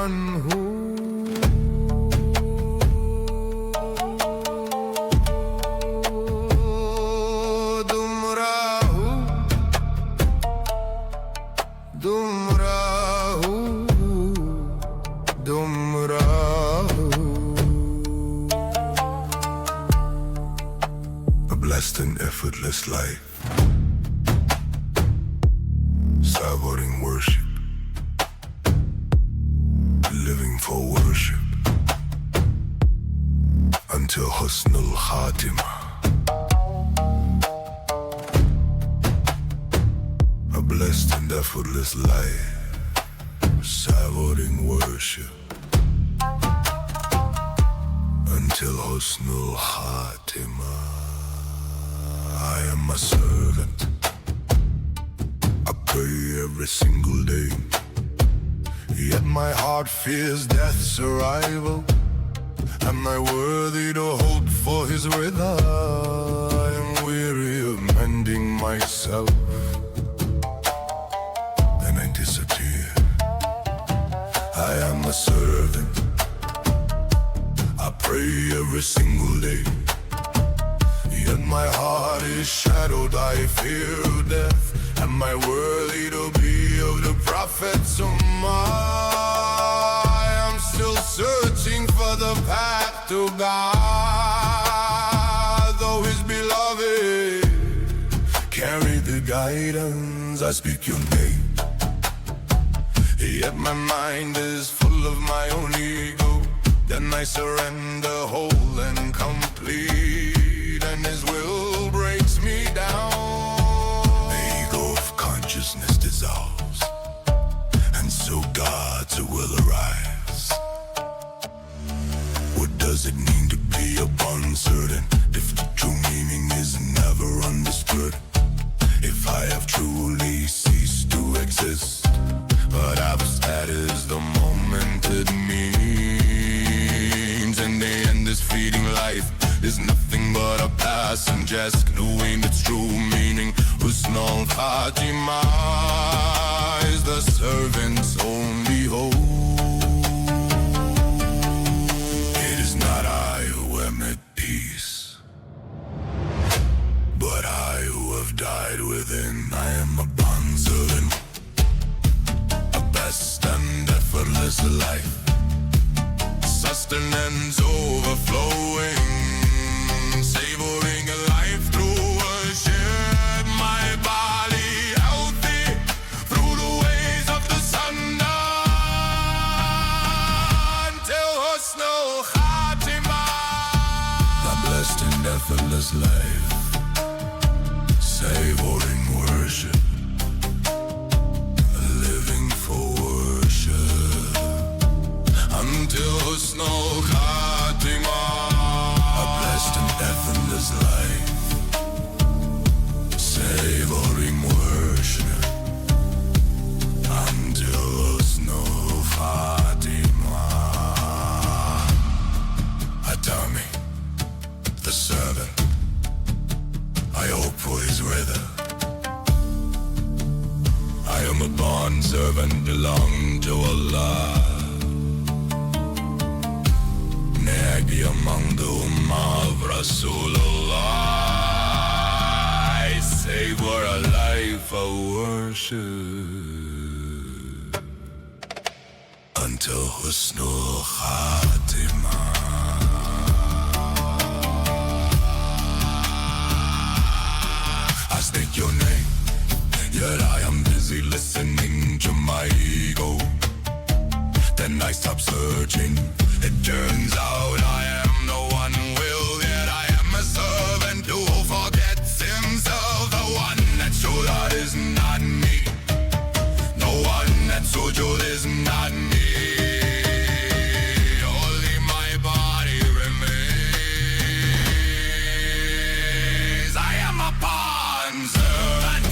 servanthood. A blessed and effortless life, savoring worship, living for worship until Husnul Khatimah. A blessed and effortless life, savoring worship until Husnul Khatimah. I am a servant, I pray every single day, yet my heart fears death's arrival. Am I worthy to hope for his rida? I am weary of mending myself, then I disappear. I am a servant, I pray every single day, yet my heart is shadowed, I fear death. Am I worthy to be of the prophets I am still searching for the path to God, though his beloved carry the guidance. I speak your name, yet my mind is full of my own ego. Then I surrender whole and complete, and his will breaks me down. The ego of consciousness dissolves, and so God's will arrives. What does it mean to be a uncertain if the true meaning is never understood? If I have truly ceased to exist, but abstract is the moment it means. In the end, this fleeting life is nothing but a passing jest, knowing its true meaning. Husnul Khatimah is the servant's only hope. It is not I who am at peace, but I who have died within. I am a bondservant, a best and effortless life, sustenance overflowing, savoring a life through worship. My body healthy through the ways of the sun until Husnul Khatimah. A blessed and effortless life, savoring worship, living for worship until Husnul Khatimah. A blessed and effortless life, savoring worship until Husnul Khatimah. Tommy, the servant, I hope for his rhythm. I am a bond servant, belong to Allah. May I be among the Ummah of Rasulullah. I savor a life of worship until Husnul Khatimah. I speak your name, yet I am busy listening to my ego. Then I stop searching. It turns out I am no one will, yet I am a servant who forgets himself. The one that showed that is not me, no one that sujud is not me. Only my body remains. I am a bond servant,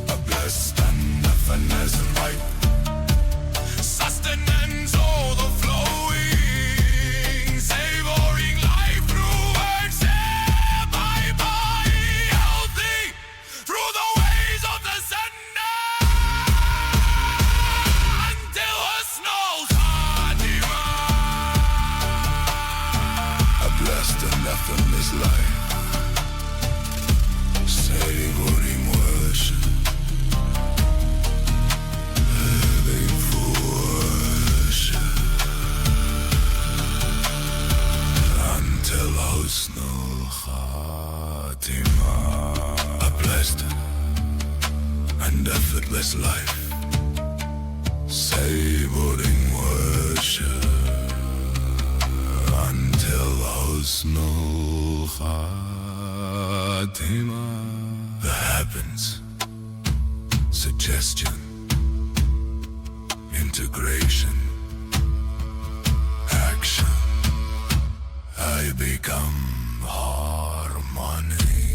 a blessed and effortless life, sustenance overflowing, effortless life. Savoring worship, living for worship until Husnul Khatimah. A blessed and effortless life. Savoring worship until Husnul Khatimah. The happens, suggestion, integration, action. I become harmonic.